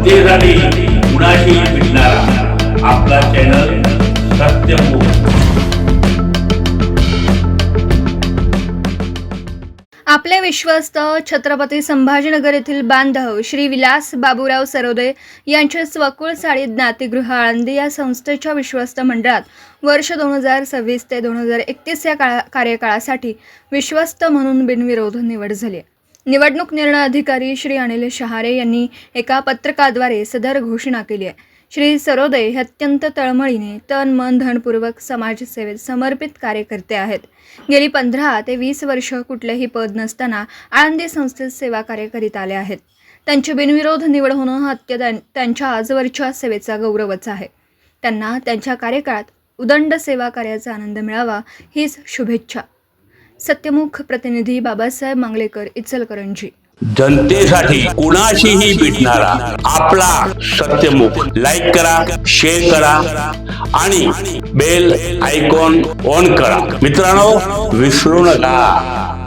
जनतेसाठी कुणाशी भेटणारा आपला चॅनल सत्यमुख। आपले विश्वस्त छत्रपती संभाजीनगर येथील बांधव श्री विलास बाबूराव सरोदे यांचे स्वकुळ साळी ज्ञातिगृह आळंदी या संस्थेच्या विश्वस्त मंडळात वर्ष 2026 ते 2031 या कार्यकाळासाठी विश्वस्त म्हणून बिनविरोध निवड झाली। निवडणूक निर्णय अधिकारी श्री अनिल शहारे यांनी एका पत्रकाद्वारे सदर घोषणा केली आहे। श्री सरोदे हे अत्यंत तळमळीने तन मन धनपूर्वक समाजसेवेत समर्पित कार्यकर्ते आहेत। गेली 15 ते 20 वर्ष कुठलेही पद नसताना आळंदी संस्थेत सेवा कार्य करीत आले आहेत। त्यांची बिनविरोध निवड होणं हा त्यांच्या आजवरच्या सेवेचा गौरवच आहे। त्यांना त्यांच्या कार्यकाळात उदंड सेवा कार्याचा आनंद मिळावा हीच शुभेच्छा। सत्यमुख प्रतिनिधी बाबासाहेब मांगलेकर, इचलकरंजी। जनतेसाठी कुणाशीही भेटणारा आपला सत्यमुख। लाईक करा, शेअर करा आणि बेल आयकॉन ऑन करा। मित्रांनो, विसरू नका।